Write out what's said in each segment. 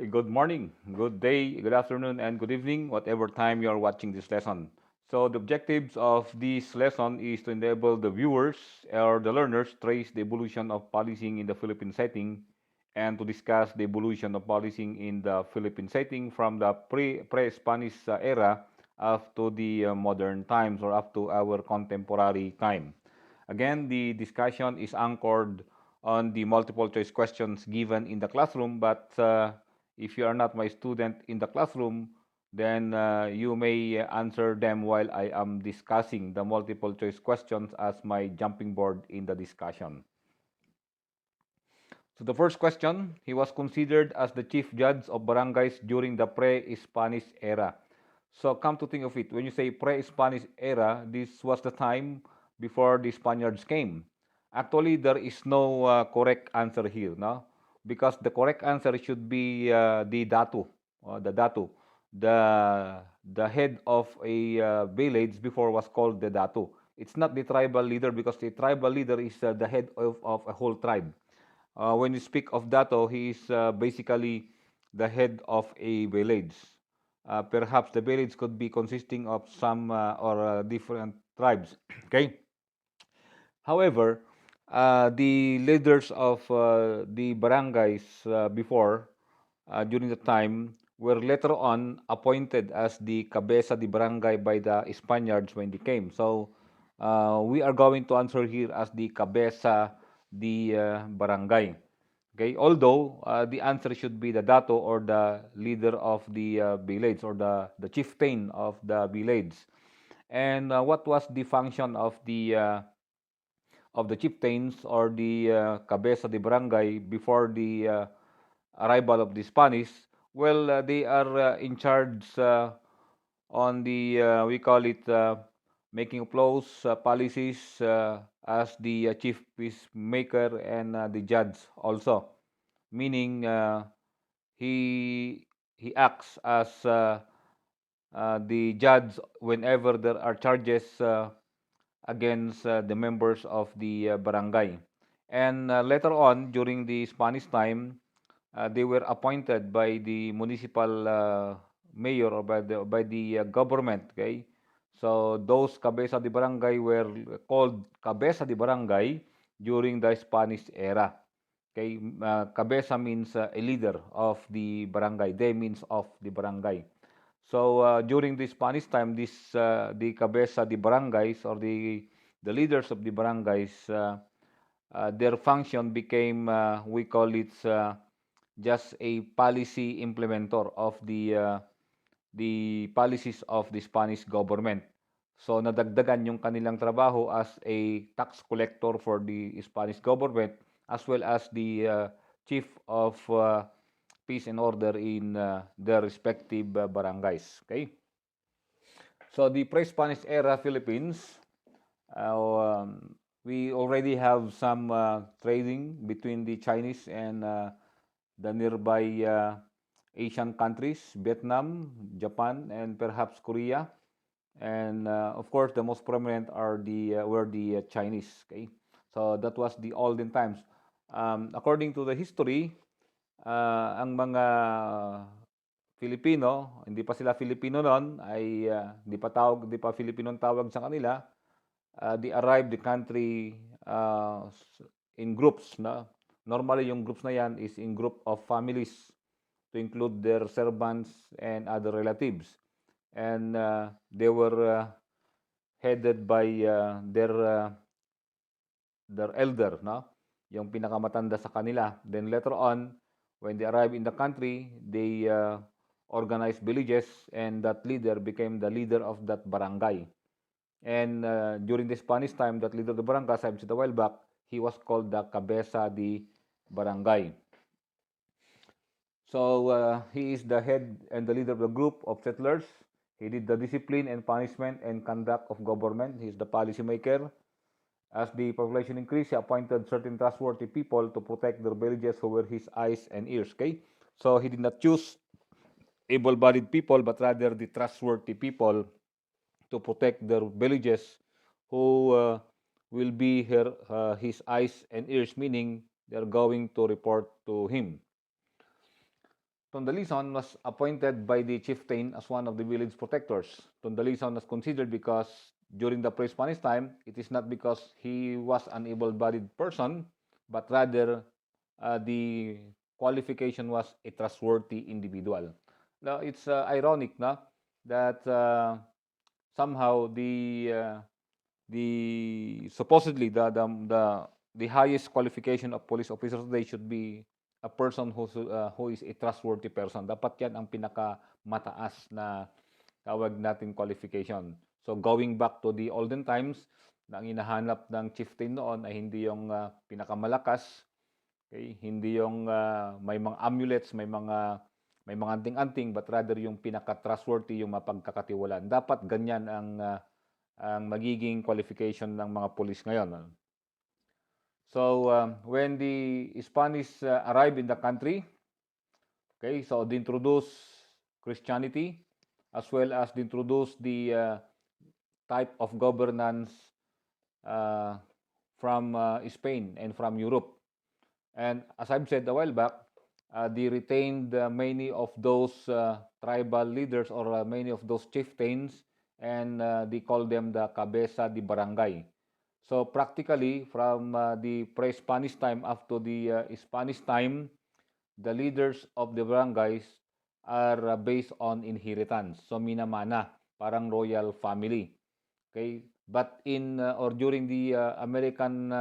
Good morning, good day, good afternoon, and good evening, whatever time you're watching this lesson. So the objectives of this lesson is to enable the viewers or the learners trace the evolution of policing in the Philippine setting and to discuss the evolution of policing in the Philippine setting from the pre-Spanish era up to the modern times or up to our contemporary time. Again, the discussion is anchored on the multiple choice questions given in the classroom, but if you are not my student in the classroom, then you may answer them while I am discussing the multiple choice questions as my jumping board in the discussion. So the first question, he was considered as the chief judge of barangays during the pre-Spanish era. So come to think of it, when you say pre-Spanish era, this was the time before the Spaniards came. Actually, there is no correct answer here, no? Because the correct answer should be the datu, the datu. The head of a village before was called the datu. It's not the tribal leader because the tribal leader is the head of a whole tribe. When you speak of Dato, he is basically the head of a village. Perhaps the village could be consisting of some or different tribes. Okay. However, the leaders of the barangays before, during the time, were later on appointed as the cabeza de barangay by the Spaniards when they came. So we are going to answer here as the cabeza de barangay. Okay, although the answer should be the dato or the leader of the village or the chieftain of the village. And what was the function of the chieftains or the cabeza de barangay before the arrival of the Spanish? Well, they are in charge on the we call it making of laws, policies as the chief peacemaker and the judge also, meaning he acts as the judge whenever there are charges against the members of the barangay. And later on, during the Spanish time, they were appointed by the municipal mayor or by the government. Okay, so those cabeza de barangay were called cabeza de barangay during the Spanish era. Okay, cabeza means a leader of the barangay. De means of the barangay. So during the Spanish time, the cabeza de barangays or the leaders of the barangays, their function became we call it just a policy implementer of the policies of the Spanish government. So nadagdagan yung kanilang trabaho as a tax collector for the Spanish government as well as the chief of peace and order in their respective barangays. Okay? So the pre-Spanish era Philippines, we already have some trading between the Chinese and the nearby Asian countries, Vietnam, Japan, and perhaps Korea. And of course, the most prominent are were the Chinese. Okay, so that was the olden times. According to the history, ang mga Filipino, hindi pa sila Filipino noon, ay di pa Filipino ang tawag sa kanila. They arrived the country in groups. Na? Normally, yung groups na yan is in group of families to include their servants and other relatives. And they were headed by their elder, no? Yung pinakamatanda sa kanila. Then later on, when they arrived in the country, they organized villages and that leader became the leader of that barangay. And during the Spanish time, that leader of the barangay, as I've said a while back, he was called the cabeza de barangay. So he is the head and the leader of the group of settlers. He did the discipline and punishment and conduct of government. He is the policy maker. As the population increased, he appointed certain trustworthy people to protect their villages who were his eyes and ears. Okay? So he did not choose able-bodied people, but rather the trustworthy people to protect their villages who will be his eyes and ears, meaning they're going to report to him. Tondalison was appointed by the chieftain as one of the village protectors. Tondalison was considered because during the pre-Spanish time, it is not because he was an able-bodied person, but rather the qualification was a trustworthy individual. Now, it's ironic na, that somehow the supposedly the highest qualification of police officers today should be a person who is a trustworthy person. Dapat yan ang pinakamataas na tawag natin qualification. So going back to the olden times, na ang hinahanap ng chieftain noon ay hindi yung pinakamalakas, okay? Hindi yung may mga amulets, may mga anting-anting, but rather yung pinaka-trustworthy, yung mapagkakatiwalaan. Dapat ganyan ang magiging qualification ng mga police ngayon. So, when the Spanish arrived in the country, okay, so they introduced Christianity as well as they introduced the type of governance from Spain and from Europe. And as I've said a while back, they retained many of those tribal leaders or many of those chieftains, and they call them the cabeza de barangay. So practically, from the pre-Spanish time up to the Spanish time, the leaders of the barangays are based on inheritance. So minamana, parang royal family. Okay? But in or during the American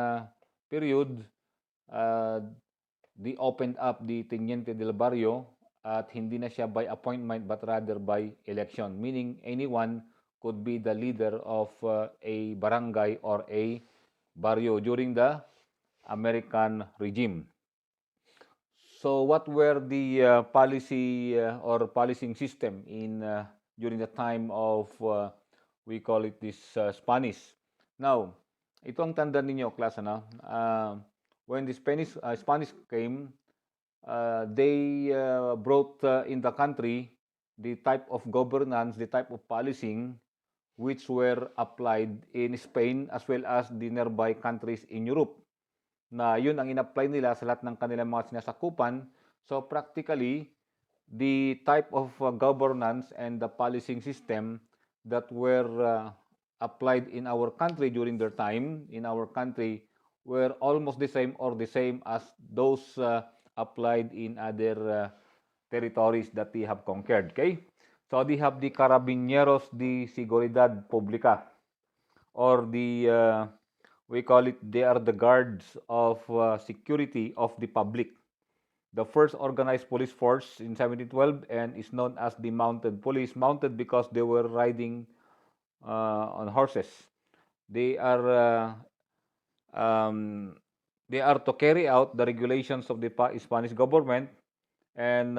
period, they opened up the Teniente del Barrio at hindi na siya by appointment but rather by election. Meaning anyone could be the leader of a barangay or a barrio during the American regime. So what were the policy or policing system in during the time of we call it this Spanish. Now, ito ang tanda ninyo, class, ano? When the Spanish came, they brought in the country the type of governance, the type of policing which were applied in Spain as well as the nearby countries in Europe. Na yun ang in-apply nila sa lahat ng kanilang mga sinasakupan. So practically, the type of governance and the policing system that were applied in our country during their time in our country were almost the same or the same as those applied in other territories that they have conquered. Okay? So they have the Carabineros de Seguridad Pública, or the we call it, they are the guards of security of the public. The first organized police force in 1712 and is known as the mounted police. Mounted because they were riding on horses. They are to carry out the regulations of the Spanish government, and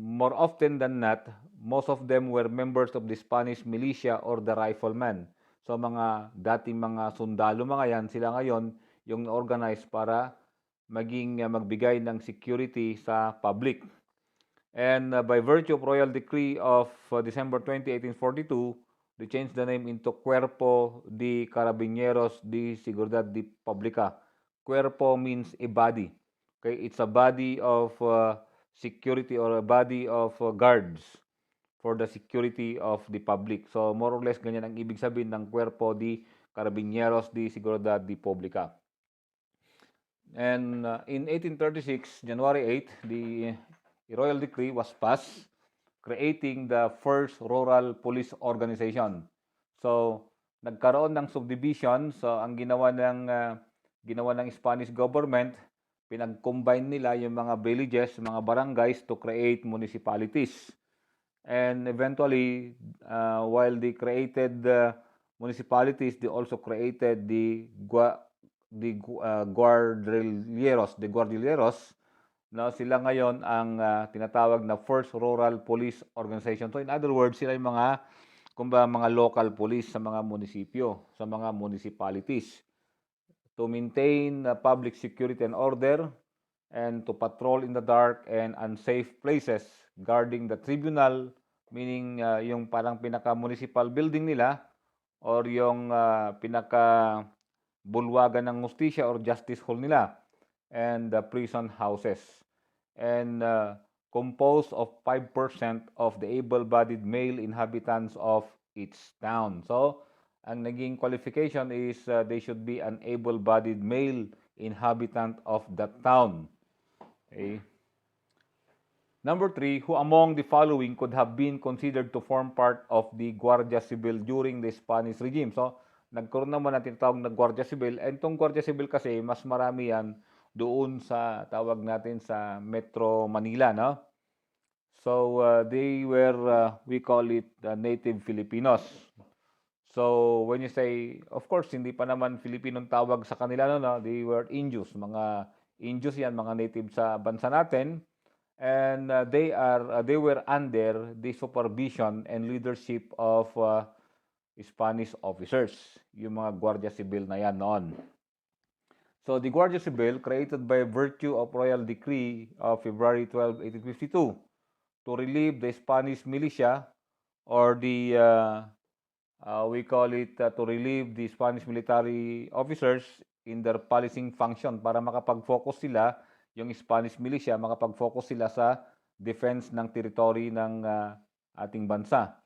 more often than not, most of them were members of the Spanish militia or the riflemen. So mga dating mga sundalo mga yan, sila ngayon yung organize para magbigay ng security sa public. And by virtue of Royal Decree of December 20, 1842, they changed the name into Cuerpo de Carabineros de Seguridad de Pública. Cuerpo means a body. Okay, it's a body of security or a body of guards for the security of the public. So more or less ganyan ang ibig sabihin ng Cuerpo de Carabineros de Seguridad de Pública. And in 1836, January 8, the Royal Decree was passed creating the first rural police organization. So nagkaroon ng subdivision. So ang ginawa ng Spanish government, pinag-combine nila yung mga villages, mga barangays to create municipalities. And eventually, while they created municipalities, they also created the Guardialeros. Now, sila ngayon ang tinatawag na First Rural Police Organization. So, in other words, sila yung mga local police sa mga munisipyo, sa mga municipalities, to maintain public security and order, and to patrol in the dark and unsafe places, guarding the tribunal, meaning yung parang pinaka-municipal building nila, or yung pinaka-bulwagan ng hustisya or justice hall nila, and the prison houses. And composed of 5% of the able-bodied male inhabitants of each town. So, ang naging qualification is they should be an able-bodied male inhabitant of that town. Okay. Number 3, who among the following could have been considered to form part of the Guardia Civil during the Spanish regime? So, nagkaroon naman ng tinatawag na Guardia Civil. And itong Guardia Civil kasi, mas marami yan doon sa, tawag natin sa Metro Manila, no? So, they were, we call it native Filipinos. So, when you say, of course, hindi pa naman Filipinong tawag sa kanila, no? They were Indios. Mga Indios yan, mga native sa bansa natin. And they were under the supervision and leadership of Spanish officers, yung mga Guardia Civil na yan noon. So the Guardia Civil, created by virtue of Royal Decree of February 12, 1852, to relieve the Spanish militia, or the we call it to relieve the Spanish military officers in their policing function, para makapag-focus sila, yung Spanish militia, makapag-focus sila sa defense ng territory ng ating bansa.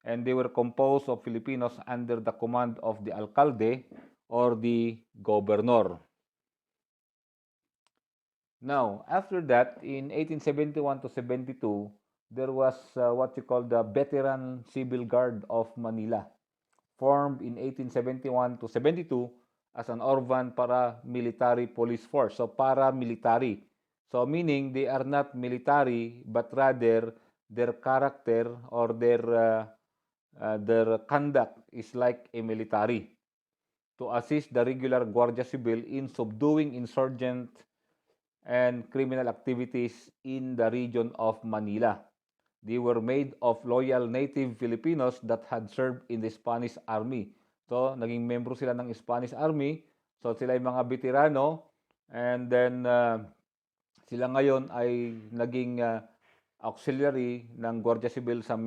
And they were composed of Filipinos under the command of the alcalde or the governor. Now, after that, in 1871 to 72, there was what you call the Veteran Civil Guard of Manila, formed in 1871 to 72 as an urban paramilitary police force. So, paramilitary. So, meaning they are not military, but rather their character or their conduct is like a military, to assist the regular Guardia Civil in subduing insurgent and criminal activities in the region of Manila. They were made of loyal native Filipinos that had served in the Spanish Army. So, naging membro sila ng Spanish Army. So, sila yung mga veterano. And then, sila ngayon ay naging auxiliary ng Guardia Civil sa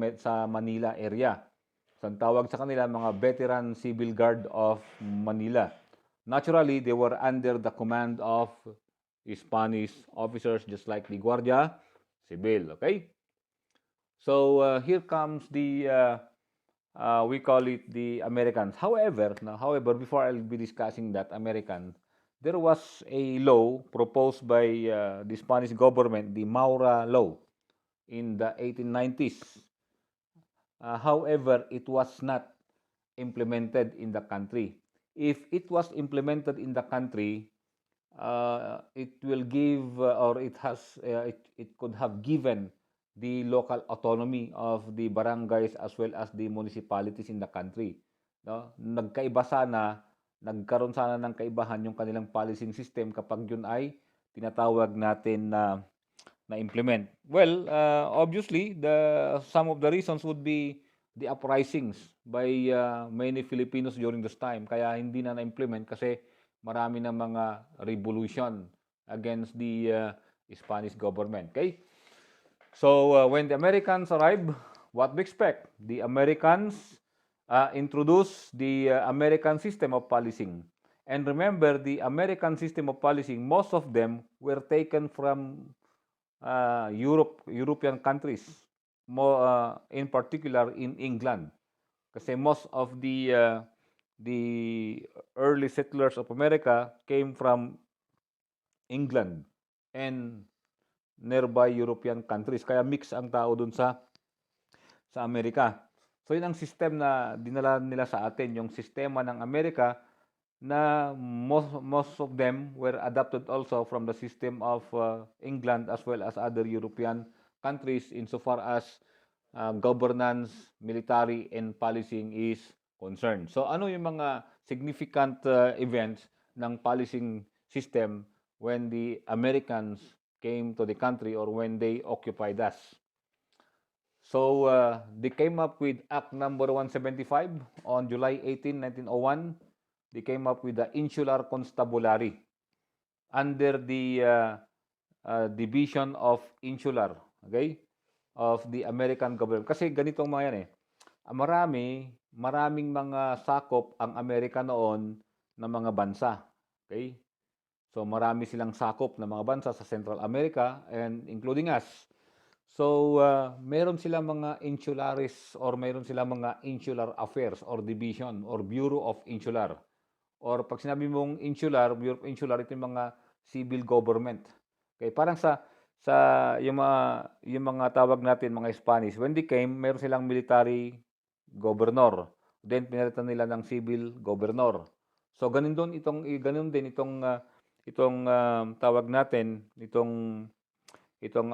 Manila area. So, ang tawag sa kanila, mga Veteran Civil Guard of Manila. Naturally, they were under the command of Spanish officers, just like the Guardia Civil. Okay? So, here comes the, we call it the Americans. However, before I'll be discussing that American, there was a law proposed by the Spanish government, the Maura Law, in the 1890s. However, it was not implemented in the country. If it was implemented in the country, it will give, or it could have given the local autonomy of the barangays as well as the municipalities in the country. No? Nagkaroon sana ng kaibahan yung kanilang policing system kapag yun ay tinatawag natin na implement. Well, obviously, some of the reasons would be the uprisings by many Filipinos during this time. Kaya hindi na na-implement kasi marami ng mga revolution against the Spanish government. Okay? So, when the Americans arrived, what we expect? The Americans introduced the American system of policing. And remember, the American system of policing, most of them were taken from European countries, more in particular in England. Kasi most of the early settlers of America came from England and nearby European countries. Kaya mix ang tao dun sa Amerika. So yun ang system na dinala nila sa atin, yung sistema ng Amerika, na most of them were adapted also from the system of England as well as other European countries insofar as governance, military, and policing is concerned. So ano yung mga significant events ng policing system when the Americans came to the country or when they occupied us? So they came up with Act number 175 on July 18, 1901. They came up with the Insular Constabulary under the Division of Insular, okay, of the American government. Kasi ganitong mga yan maraming mga sakop ang Amerika noon na mga bansa. Okay? So marami silang sakop na mga bansa sa Central America and including us. So, meron silang mga insularis or meron silang mga insular affairs or division or Bureau of Insular. Or pag sinabi mong insular, Bureau of Insular, ito yung mga civil government. Okay, parang sa yung mga tawag natin mga Spanish, when they came, meron silang military governor. Then pinalitan nila ng civil governor. So ganun din itong tawag natin, itong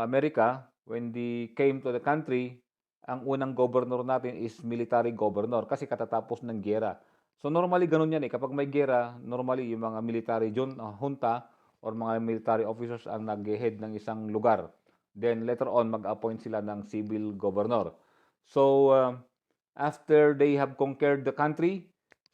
Amerika, when they came to the country, ang unang governor natin is military governor kasi katatapos ng giyera. So normally ganun yan eh. Kapag may giyera, normally yung mga military junta or mga military officers ang nag-head ng isang lugar. Then later on, mag-appoint sila ng civil governor. So after they have conquered the country,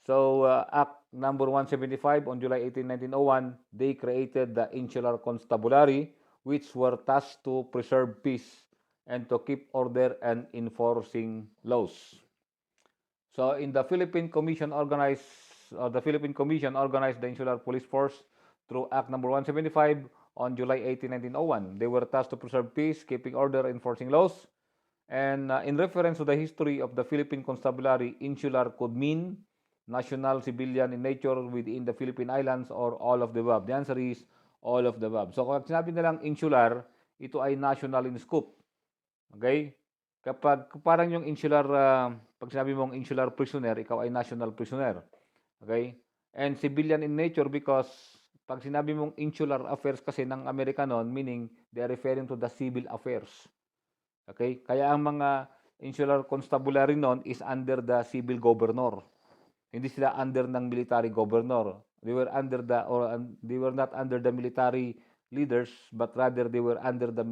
so Act number 175 on July 18, 1901, they created the Insular Constabulary, which were tasked to preserve peace and to keep order and enforcing laws. So in the Philippine Commission the Philippine Commission organized the Insular Police Force through Act number 175 on July 18, 1901. They were tasked to preserve peace, keeping order, enforcing laws. And in reference to the history of the Philippine Constabulary, insular could mean national, civilian in nature within the Philippine Islands or all of the above. The answer is all of the above. So kung sinabi nilang insular, ito ay national in scope. Okay? Kapag parang yung insular, pag sinabi mong insular prisoner, ikaw ay national prisoner. Okay? And civilian in nature because pag sinabi mong insular affairs kasi ng Amerika noon, meaning they are referring to the civil affairs. Okay? Kaya ang mga insular constabulary noon is under the civil governor. Hindi sila under ng military governor. They were they were not under the military leaders, but rather they were under the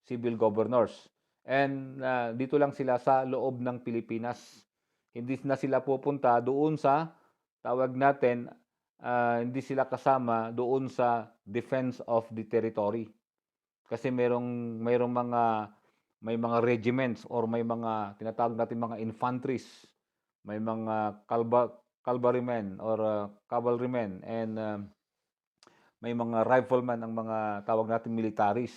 civil governors. And dito lang sila sa loob ng Pilipinas. Hindi na sila pupunta doon sa tawag natin, hindi sila kasama doon sa defense of the territory. Kasi may mga regiments or may mga tinatawag natin mga infantries, may mga cavalrymen or cavalrymen and may mga riflemen ang mga tawag natin militaries.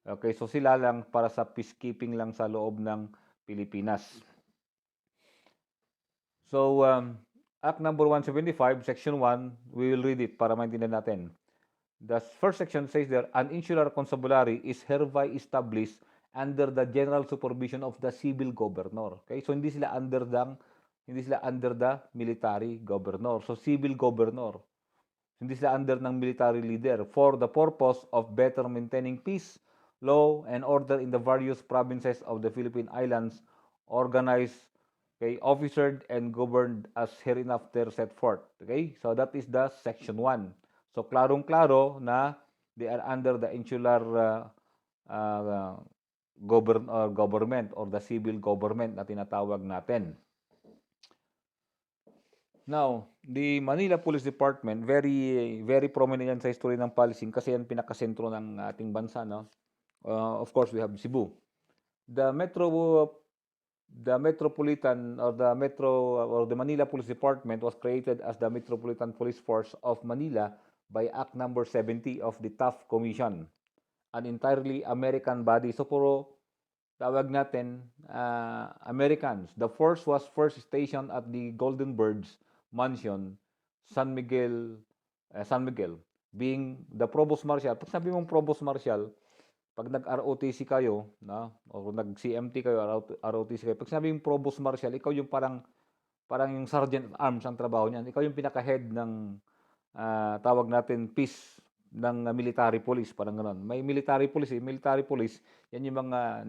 Okay, so sila lang para sa peacekeeping lang sa loob ng Pilipinas. So Act number 175, Section 1, we will read it para maintindihan natin. The first section says there, an insular constabulary is hereby established under the general supervision of the civil governor. Okay? So hindi sila under the military governor. So civil governor. Hindi sila under ng military leader for the purpose of better maintaining peace, law, and order in the various provinces of the Philippine Islands, organized, okay, officered, and governed as hereinafter set forth. Okay? So that is the section 1. So klarong-klaro na they are under the insular government or the civil government na tinatawag natin. Now, the Manila Police Department, very very prominent yan sa history ng policing kasi yan pinakasentro ng ating bansa, no? Of course, we have Cebu. The Metropolitan or the Manila Police Department was created as the Metropolitan Police Force of Manila by Act number 70 of the Taft Commission, an entirely American body. So puro tawag natin Americans. The force was first stationed at the Golden Birds Mansion, San Miguel, being the Provost Marshal. Pag sabi mong Provost Marshal, pag nag-ROTC kayo, no, o nag-CMT kayo, ROTC kayo, pag sabi mong Provost Marshal, ikaw yung parang yung Sergeant at Arms ang trabaho niyan. Ikaw yung pinaka-head ng tawag natin peace ng military police, parang ganoon. May military police, yan yung mga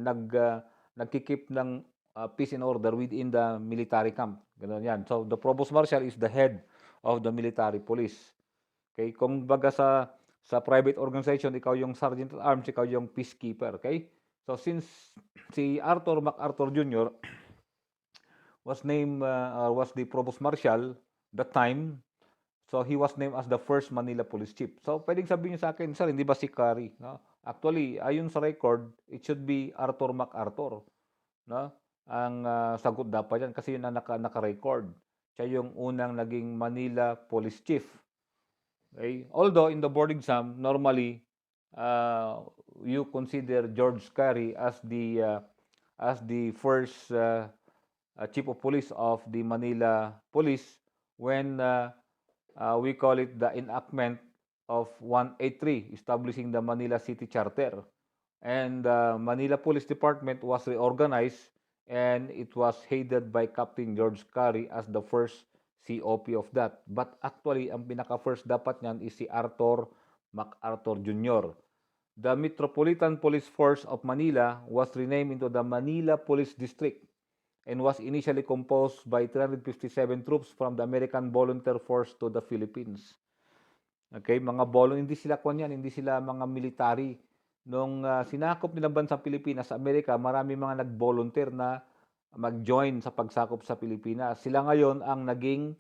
nagkikip ng peace and order within the military camp. Ganoon yan. So the Provost Marshal is the head of the military police. Okay? Kung baga sa private organization, ikaw yung Sergeant at Arms, ikaw yung peacekeeper. Okay? So since si Arthur MacArthur Jr. was the Provost Marshal that time, so he was named as the first Manila Police Chief. So pwedeng sabihin niyo sa akin, sir, hindi ba si Curry? No? Actually, ayon sa record, it should be Arthur MacArthur. No? Ang sagot dapat yan kasi yun ang naka-record. Siya yung unang naging Manila Police Chief. Okay? Although in the board exam, normally you consider George Carey as the first chief of police of the Manila Police when we call it the enactment of 183, establishing the Manila City Charter. And the Manila Police Department was reorganized, and it was headed by Captain George Carey as the first COP of that. But actually, ang pinaka-first dapat niyan is si Arthur MacArthur Jr. The Metropolitan Police Force of Manila was renamed into the Manila Police District and was initially composed by 357 troops from the American Volunteer Force to the Philippines. Okay, mga hindi sila hindi sila mga military. Nung sinakop nilang bansang Pilipinas sa Amerika, marami mga nag-volunteer na mag-join sa pagsakop sa Pilipinas. Sila ngayon ang naging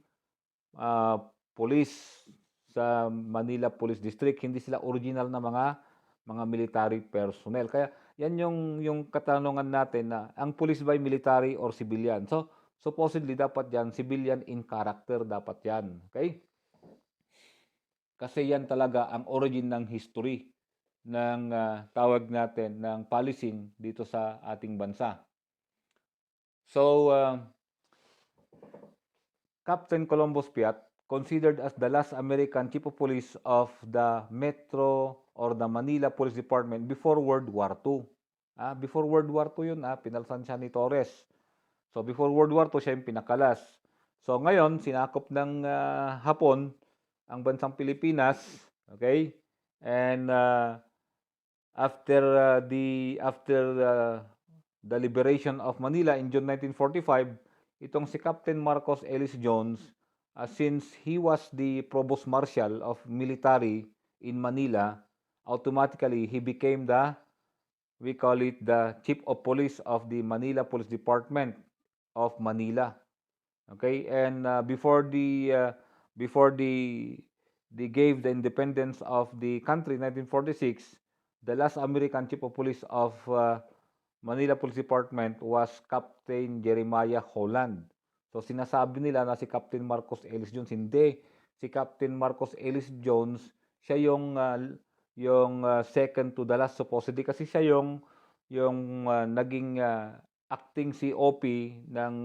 police sa Manila Police District. Hindi sila original na mga military personnel. Kaya yan yung katanungan natin na ang police ba ay military or civilian? So supposedly dapat yan civilian in character, dapat yan. Okay? Kasi yan talaga ang origin ng history ng tawag natin ng policing dito sa ating bansa. So, Captain Columbus Piat, considered as the last American Chief of Police of the Metro or the Manila Police Department before World War II. Before World War II yun, pinalsan siya ni Torres. So, before World War II, siya yung pinakalas. So, ngayon, sinakop ng Hapon ang bansang Pilipinas, okay? And after the liberation of Manila in June 1945, itong si Captain Marcos Ellis Jones, since he was the Provost Marshal of Military in Manila, automatically he became we call it the Chief of Police of the Manila Police Department of Manila. Okay, and before they gave the independence of the country in 1946, the last American Chief of Police of Manila Police Department was Captain Jeremiah Holland. So sinasabi nila na si Captain Marcos Ellis Jones. Hindi. Si Captain Marcos Ellis Jones, siya yung second to the last supposedly, kasi siya yung naging acting COP ng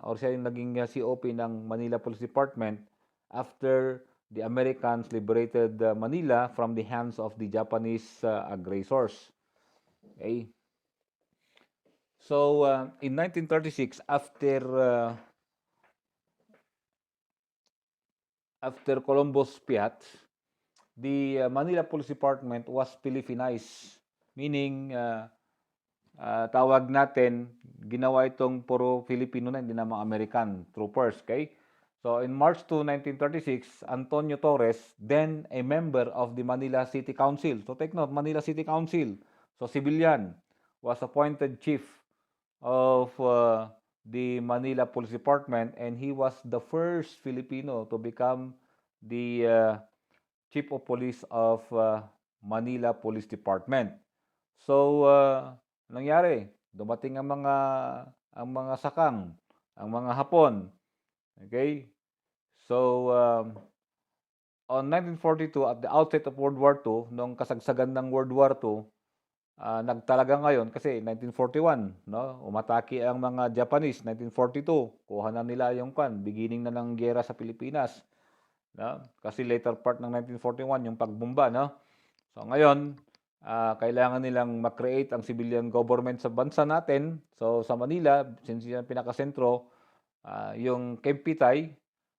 or siya yung naging COP ng Manila Police Department after the Americans liberated Manila from the hands of the Japanese aggressors. Okay. So in 1936, after Columbus Piat, the Manila Police Department was Filipinized, meaning tawag natin, ginawa itong puro Filipino na, hindi na mga American troopers, okay? So in March 2, 1936, Antonio Torres, then a member of the Manila City Council. So take note, Manila City Council, so civilian, was appointed chief of the Manila Police Department, and he was the first Filipino to become the Chief of Police of Manila Police Department. So, nangyari, dumating ang mga sakang, ang mga Hapon. Okay? So, on 1942, at the outset of World War II, nung kasagsagan ng World War II, nagtalaga ngayon kasi 1941, no? Umatake ang mga Japanese, 1942, kuha na nila yung beginning na ng giyera sa Pilipinas. No? Kasi later part ng 1941 yung pagbomba, no? So ngayon, kailangan nilang ma-create ang civilian government sa bansa natin. So sa Manila, since yan pinakasentro, yung Kempitay,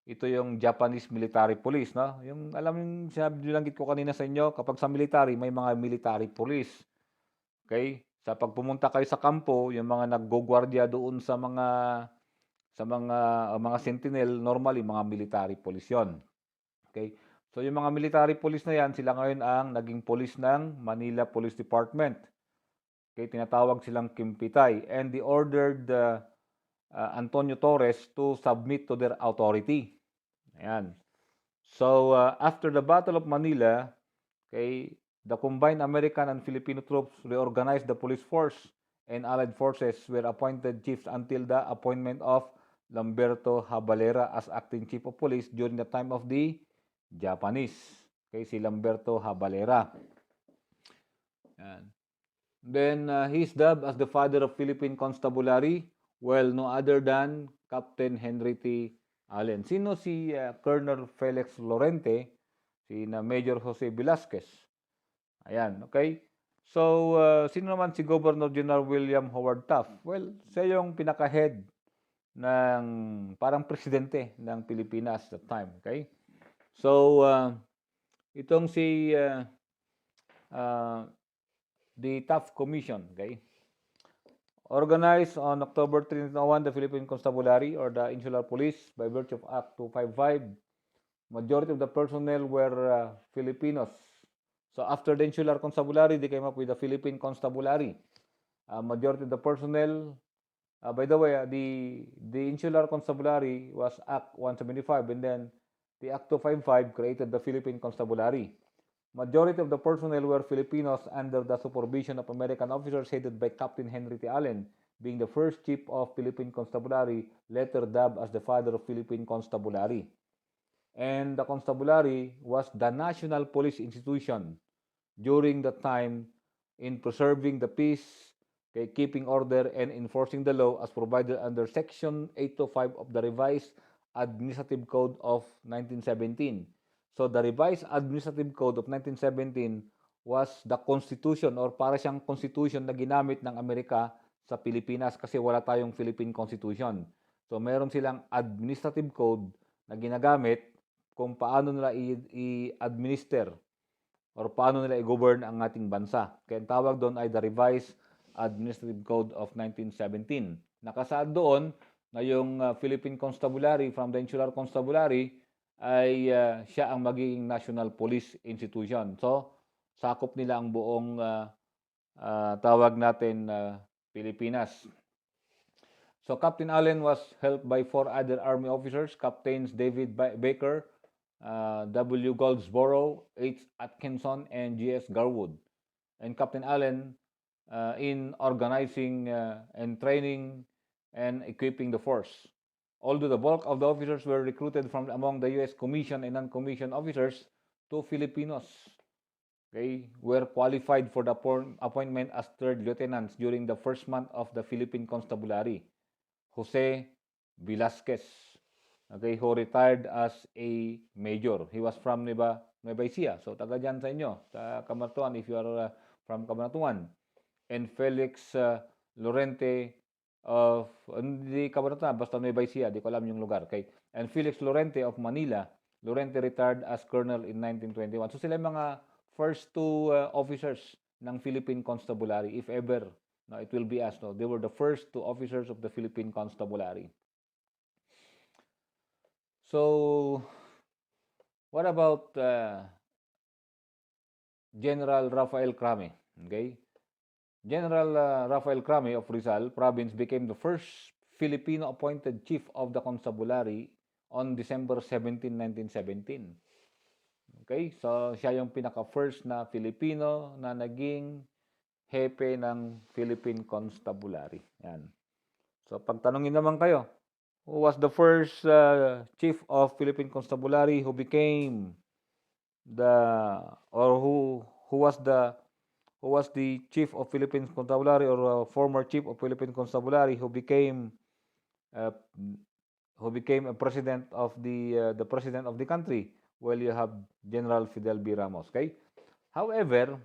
ito yung Japanese military police, no? Yung alam yung sinabi ko kanina sa inyo, kapag sa military may mga military police. Okay? Sa pagpumunta kayo sa kampo, yung mga naggo-guardia doon sa mga sentinel, normally mga military police 'yon. Okay? So yung mga military police na yan, sila ngayon ang naging police ng Manila Police Department. Okay, tinatawag silang Kimpitay, and they ordered Antonio Torres to submit to their authority. Ayan. So after the Battle of Manila, okay, the combined American and Filipino troops reorganized the police force, and Allied forces were appointed chiefs until the appointment of Lamberto Habalera as acting chief of police during the time of the Japanese. Okay, si Lamberto Habalera. Yan. Then, he is dubbed as the father of Philippine Constabulary, well, no other than Captain Henry T. Allen. Sino si Colonel Felix Lorente? Si Major Jose Velasquez. Ayan, okay? So, sino naman si Governor General William Howard Taft? Well, siya yung pinaka-head ng parang presidente ng Pilipinas at that time, okay? So, itong si the Taft Commission, okay? Organized on October 301, the Philippine Constabulary or the Insular Police by virtue of Act 255. Majority of the personnel were Filipinos. So after the Insular Constabulary, they came up with the Philippine Constabulary. Majority of the personnel, by the way, the Insular Constabulary was Act 175, and then the Act 255 created the Philippine Constabulary. Majority of the personnel were Filipinos under the supervision of American officers headed by Captain Henry T. Allen, being the first chief of Philippine Constabulary, later dubbed as the father of Philippine Constabulary. And the Constabulary was the national police institution during the time in preserving the peace, keeping order, and enforcing the law as provided under Section 825 of the Revised Administrative Code of 1917. So the Revised Administrative Code of 1917 was the constitution or para siyang constitution na ginamit ng Amerika sa Pilipinas kasi wala tayong Philippine Constitution. So meron silang administrative code na ginagamit kung paano nila i-administer or paano nila i-govern ang ating bansa. Kaya ang tawag doon ay the Revised Administrative Code of 1917. Nakasaad doon na yung Philippine Constabulary from the Insular Constabulary ay siya ang magiging national police institution. So, sakop nila ang buong tawag natin Pilipinas. So, Captain Allen was helped by 4 other Army officers, Captains David Baker, W. Goldsboro, H. Atkinson, and G.S. Garwood. And Captain Allen in organizing and training and equipping the force. Although the bulk of the officers were recruited from among the U.S. commissioned and non-commissioned officers, 2 Filipinos were qualified for the appointment as third lieutenants during the first month of the Philippine Constabulary. Jose Velasquez, who retired as a major. He was from Nueva Ecija. So, taga dyan sa inyo, sa Camaratuan, if you are from Camaratuan. And Felix Lorente of, hindi Camaratuan, basta Nueva Ecija, di ko alam yung lugar. Okay? And Felix Lorente of Manila. Lorente retired as colonel in 1921. So, sila yung mga first 2 officers ng Philippine Constabulary, if ever. No, it will be us. No? They were the first 2 officers of the Philippine Constabulary. So, what about General Rafael Crame? Okay? General Rafael Crame of Rizal Province became the first Filipino-appointed chief of the Constabulary on December 17, 1917. Okay? So, siya yung pinaka-first na Filipino na naging hepe ng Philippine Constabulary. Yan. So, pagtanungin naman kayo, who was the first chief of Philippine Constabulary who became the, or who was the chief of Philippine Constabulary or former chief of Philippine Constabulary who became a president of the president of the country? Well, you have General Fidel B. Ramos. Okay. However,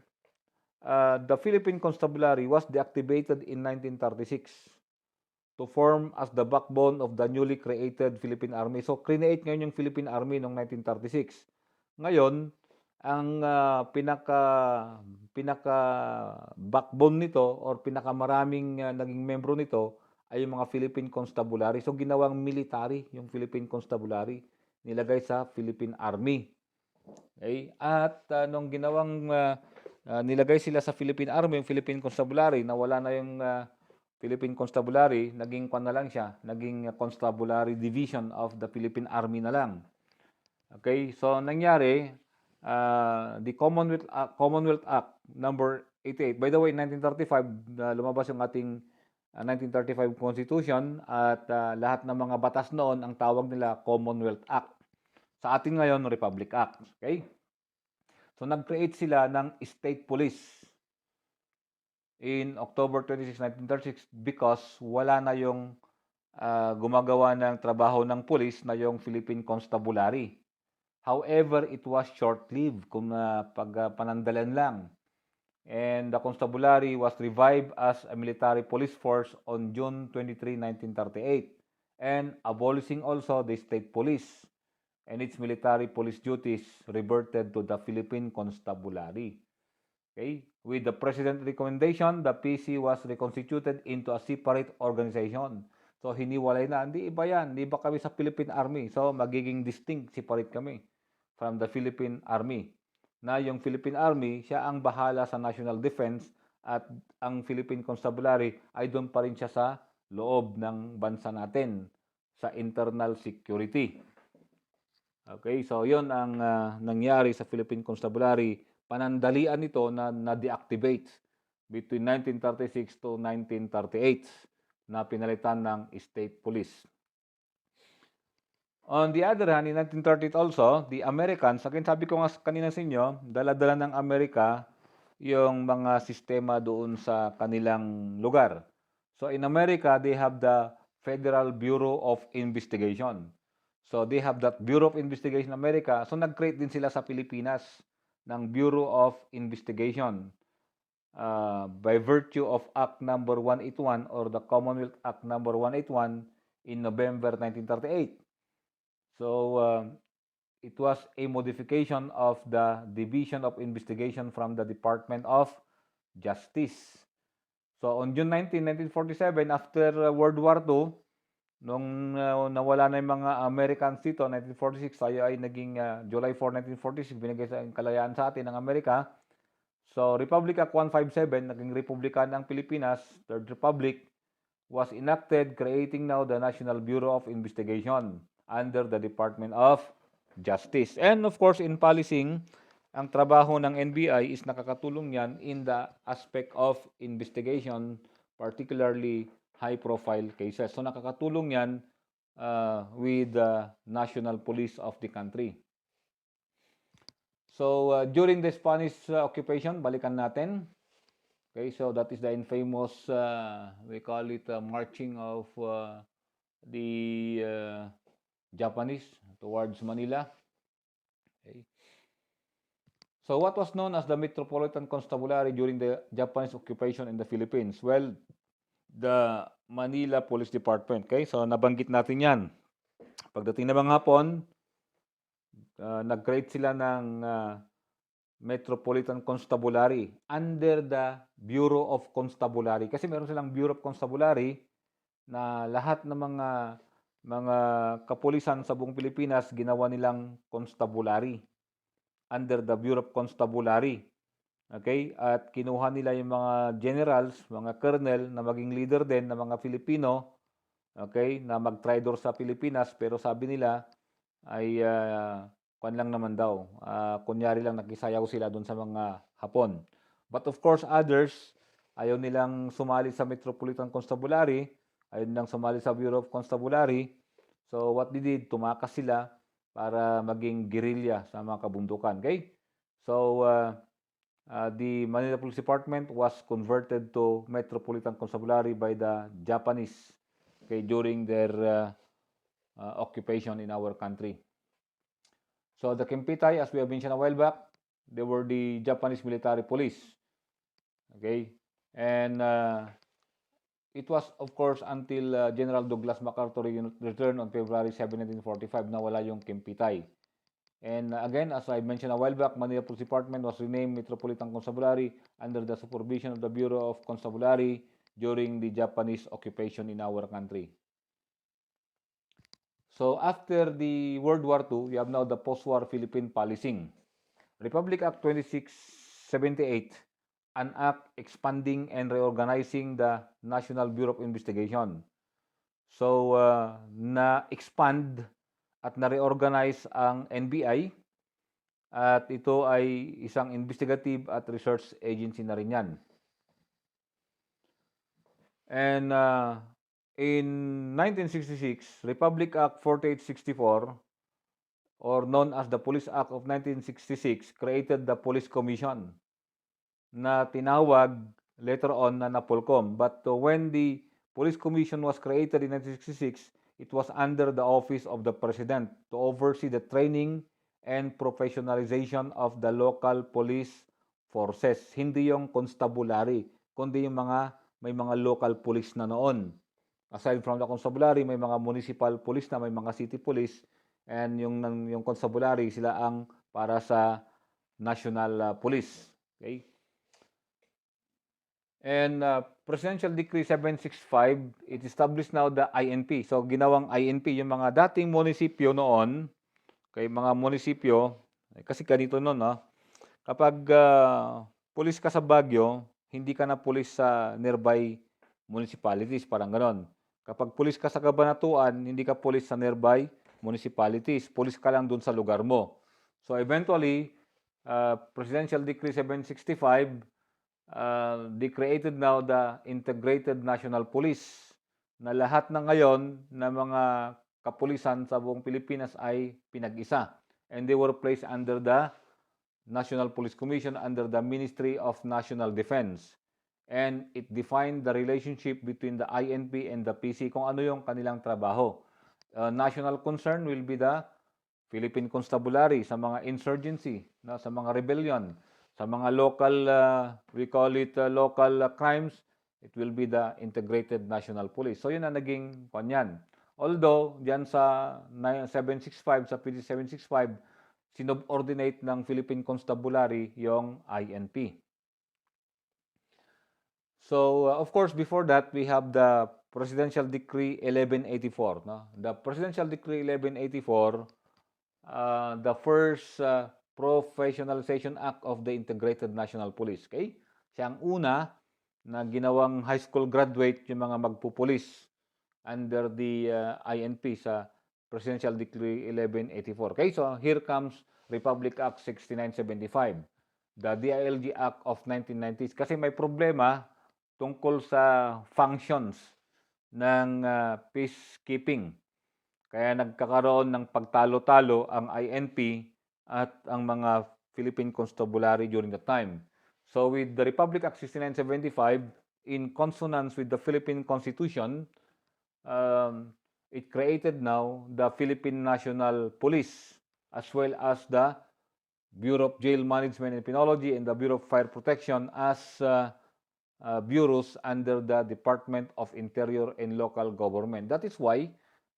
the Philippine Constabulary was deactivated in 1936 to form as the backbone of the newly created Philippine Army. So, create ngayon yung Philippine Army noong 1936. Ngayon, ang pinaka backbone nito or pinakamaraming naging membro nito ay yung mga Philippine Constabulary. So, ginawang military yung Philippine Constabulary. Nilagay sa Philippine Army. Okay? At nung ginawang nilagay sila sa Philippine Army, yung Philippine Constabulary, nawala na yung Philippine Constabulary, naging na lang siya, naging Constabulary Division of the Philippine Army na lang. Okay, so nangyari, the Commonwealth Act number 88. By the way, 1935, lumabas yung ating 1935 Constitution at lahat ng mga batas noon, ang tawag nila Commonwealth Act. Sa atin ngayon, Republic Act. Okay? So, nag-create sila ng state police. in October 26, 1936 because wala na yung gumagawa ng trabaho ng pulis na yung Philippine Constabulary. However, it was short-lived kung panandalan lang. And the Constabulary was revived as a military police force on June 23, 1938, and abolishing also the state police and its military police duties reverted to the Philippine Constabulary. Okay? With the President's recommendation, the PC was reconstituted into a separate organization. So, hiniwalay na. Hindi iba yan. Hindi iba kami sa Philippine Army. So, magiging distinct, separate kami from the Philippine Army. Na yung Philippine Army, siya ang bahala sa national defense at ang Philippine Constabulary ay doon pa rin siya sa loob ng bansa natin sa internal security. Okay, so yon ang nangyari sa Philippine Constabulary. Panandalian ito na deactivate between 1936 to 1938 na pinalitan ng state police. On the other hand, in 1938 also, the Americans, again sabi ko nga kanina sa inyo, dala-dala ng Amerika yung mga sistema doon sa kanilang lugar. So in America, they have the Federal Bureau of Investigation. So they have that Bureau of Investigation America. So nag-create din sila sa Pilipinas ng Bureau of Investigation by virtue of Act number 181 or the Commonwealth Act number 181 in November 1938. So it was a modification of the Division of Investigation from the Department of Justice. So on June 19, 1947, after World War II, nung nawala na yung mga Americans dito, 1946, tayo ay naging July 4, 1946, binigay sa kalayaan sa atin ng Amerika. So, Republic Act 157, naging Republika ng Pilipinas, Third Republic, was enacted creating now the National Bureau of Investigation under the Department of Justice. And of course, in policing, ang trabaho ng NBI is nakakatulong yan in the aspect of investigation, particularly high-profile cases. So nakakatulong yan with the national police of the country. So during the Spanish occupation, balikan natin. Okay, so that is the infamous, we call it marching of the Japanese towards Manila. Okay. So what was known as the Metropolitan Constabulary during the Japanese occupation in the Philippines? Well, the Manila Police Department. Okay, so nabanggit natin yan. Pagdating na mga hapon, nag-create sila ng Metropolitan Constabulary under the Bureau of Constabulary. Kasi meron silang Bureau of Constabulary na lahat ng mga kapulisan sa buong Pilipinas ginawa nilang constabulary under the Bureau of Constabulary. Okay? At kinuha nila yung mga generals, mga colonel na maging leader din ng mga Filipino, okay, na mag-tridor sa Pilipinas, pero sabi nila ay kwan lang naman daw. Kunyari lang nakisayaw sila doon sa mga Hapon. But of course, others, ayaw nilang sumali sa Metropolitan Constabulary, ayaw nilang sumali sa Bureau of Constabulary. So what they did, tumakas sila para maging guerrilla sa mga kabundukan. Okay? So, the Manila Police Department was converted to Metropolitan Constabulary by the Japanese, okay, during their occupation in our country. So the Kempitay, as we have mentioned a while back, they were the Japanese military police. Okay? And it was, of course, until General Douglas MacArthur returned on February 7, 1945 na wala yung Kempitay. And again, as I mentioned a while back, Manila Police Department was renamed Metropolitan Constabulary under the supervision of the Bureau of Constabulary during the Japanese occupation in our country. So after the World War II, we have now the post-war Philippine policing. Republic Act 2678, an act expanding and reorganizing the National Bureau of Investigation. So, na-expand at na-reorganize ang NBI at ito ay isang investigative at research agency na rin yan. And in 1966, Republic Act 4864, or known as the Police Act of 1966, created the Police Commission na tinawag later on na Napolcom. But when the Police Commission was created in 1966, it was under the office of the President to oversee the training and professionalization of the local police forces. Hindi yung constabulary, kundi yung may mga local police na noon. Aside from the constabulary, may mga municipal police na, may mga city police, and yung constabulary, sila ang para sa national police. Okay? And Presidential Decree 765, it established now the INP. So ginawang INP yung mga dating munisipyo noon, kay mga munisipyo, kasi ganito noon, no? Kapag pulis ka sa Baguio, hindi ka na pulis sa nearby municipalities, parang ganon. Kapag pulis ka sa Cabanatuan, hindi ka pulis sa nearby municipalities. Pulis ka lang dun sa lugar mo. So eventually, Presidential Decree 765, they created now the Integrated National Police, na lahat na ngayon na mga kapulisan sa buong Pilipinas ay pinag-isa. And they were placed under the National Police Commission, under the Ministry of National Defense. And it defined the relationship between the INP and the PC, kung ano yung kanilang trabaho. National concern will be the Philippine Constabulary sa mga insurgency, sa mga rebellion, sa mga local, we call it local crimes, it will be the Integrated National Police. So yun ang naging kanyan. Although, diyan sa 765, sa PD 765, sinubordinate ng Philippine Constabulary yung INP. So, of course, before that, we have the Presidential Decree 1184. No? The Presidential Decree 1184, the first Professionalization Act of the Integrated National Police. Okay? Siya ang una na ginawang high school graduate yung mga magpupulis under the INP sa Presidential Decree 1184. Okay? So, here comes Republic Act 6975, the DILG Act of 1990s. Kasi may problema tungkol sa functions ng peacekeeping. Kaya nagkakaroon ng pagtalo-talo ang INP at ang mga Philippine Constabulary during that time. So with the Republic Act 6975, in consonance with the Philippine Constitution, it created now the Philippine National Police, as well as the Bureau of Jail Management and Penology and the Bureau of Fire Protection as bureaus under the Department of Interior and Local Government. That is why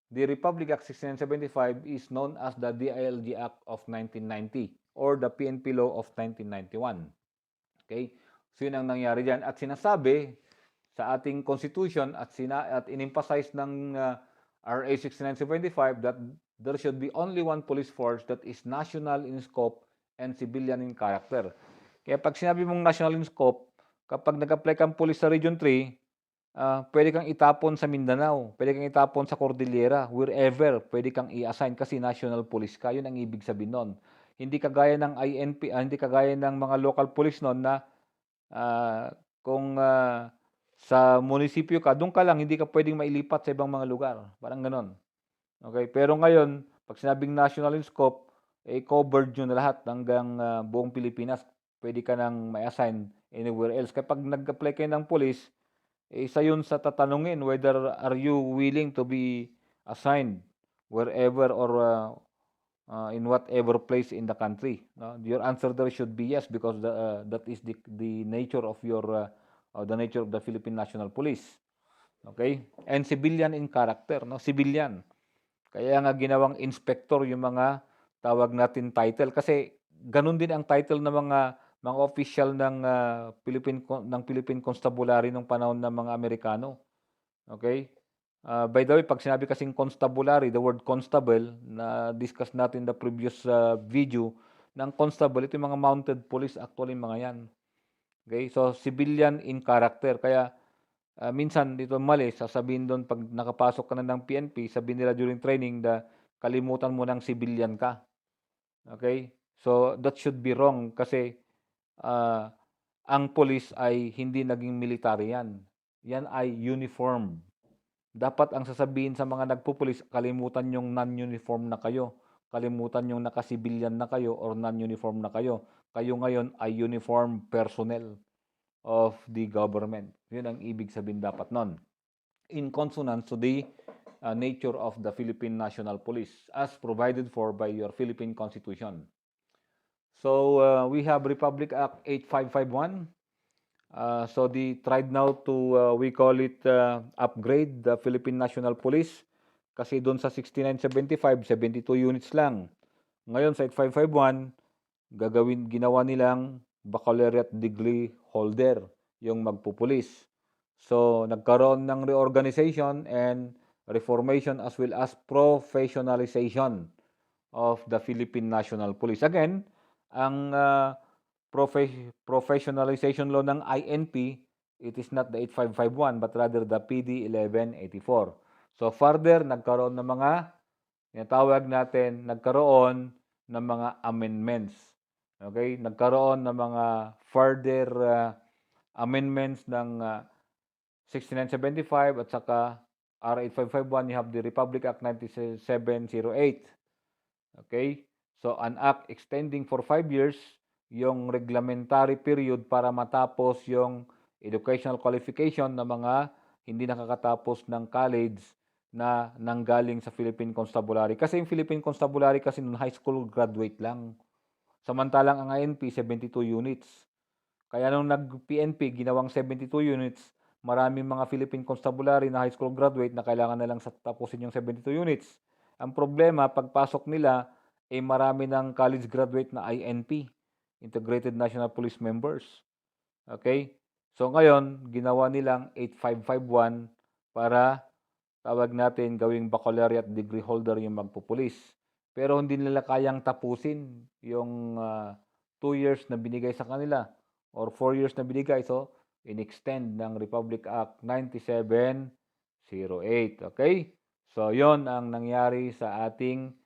the Republic Act 1675 is known as the DILG Act of 1990 or the PNP Law of 1991. Okay? So yun ang nangyari dyan. At sinasabi sa ating Constitution at in-emphasize ng RA 6975 that there should be only one police force that is national in scope and civilian in character. Kaya pag sinabi mong national in scope, kapag nag-apply kang police sa Region 3, pwede kang itapon sa Mindanao, pwede kang itapon sa Cordillera, wherever, pwede kang i-assign kasi national police ka. Yun ang ibig sabihin nun. Hindi kagaya ng INP, hindi kagaya ng mga local police nun na kung sa munisipyo ka, doon ka lang, hindi ka pwedeng mailipat sa ibang mga lugar. Parang ganon. Okay? Pero ngayon, pag sinabing national in scope, covered nyo na lahat hanggang buong Pilipinas. Pwede ka nang may-assign anywhere else. Kapag nag-apply kayo ng police, isa yun sa tatanungin whether are you willing to be assigned wherever or in whatever place in the country. No? Your answer there should be yes, because that is the nature of your the nature of the Philippine National Police. Okay? And civilian in character, no? Civilian. Kaya nga ginawang inspector yung mga tawag natin title kasi ganun din ang title ng mga official ng Philippine Constabulary nung panahon ng mga Amerikano. Okay? By the way, pag sinabi kasing constabulary, the word constable, na discuss natin the previous video, ng constable, ito yung mga mounted police, actually mga yan. Okay? So, civilian in character. Kaya, minsan, dito mali, sasabihin doon, pag nakapasok ka na ng PNP, sabihin nila during training, kalimutan mo ng civilian ka. Okay? So, that should be wrong kasi ang police ay hindi naging military yan. Yan ay uniform. Dapat ang sasabihin sa mga nagpupulis, kalimutan yung non-uniform na kayo. Kalimutan yung naka-civilian na kayo or non-uniform na kayo. Kayo ngayon ay uniform personnel. of the government. Yun ang ibig sabihin dapat nun. In consonance to the nature of the Philippine National Police as provided for by your Philippine Constitution. So we have Republic Act 8551. So the tried now to, we call it upgrade the Philippine National Police. Kasi doon sa 6975, 72 units lang. Ngayon sa 8551, ginawa nilang baccalaureate degree holder yung magpupulis. So nagkaroon ng reorganization and reformation as well as professionalization of the Philippine National Police. Again, ang professionalization law ng INP, it is not the 8551 but rather the PD 1184. So further, nagkaroon ng mga, nagkaroon ng mga amendments. Okay? Nagkaroon ng mga further amendments ng 6975 at saka R8551, you have the Republic Act 9708. Okay? So, an act extending for 5 years yung reglementary period para matapos yung educational qualification ng mga hindi nakakatapos ng college na nanggaling sa Philippine Constabulary. Kasi yung Philippine Constabulary kasi nung high school graduate lang. Samantalang ang INP, 72 units. Kaya nung nag-PNP, ginawang 72 units, maraming mga Philippine Constabulary na high school graduate na kailangan na lang tapusin yung 72 units. Ang problema, pagpasok nila, marami ng college graduate na INP, Integrated National Police Members. Okay? So ngayon, ginawa nilang 8551 para tawag natin gawing baccalaureate degree holder yung magpupulis. Pero hindi nila kayang tapusin yung 2 years na binigay sa kanila or 4 years na binigay. So, in-extend ng Republic Act 9708. Okay? So, yon ang nangyari sa ating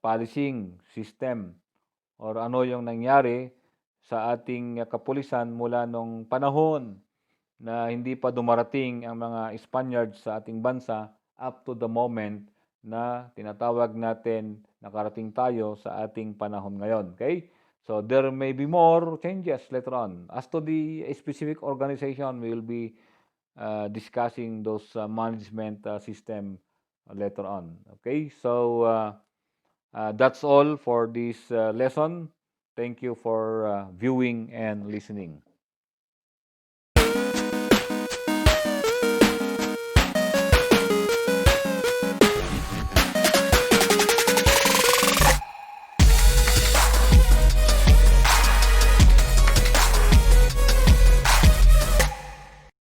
policing system or ano yung nangyari sa ating kapulisan mula nung panahon na hindi pa dumarating ang mga Spaniards sa ating bansa up to the moment na tinatawag natin nakarating tayo sa ating panahon ngayon. Okay? So there may be more changes later on. As to the specific organization, we will be discussing those management system later on. Okay? So that's all for this lesson. Thank you for viewing and listening.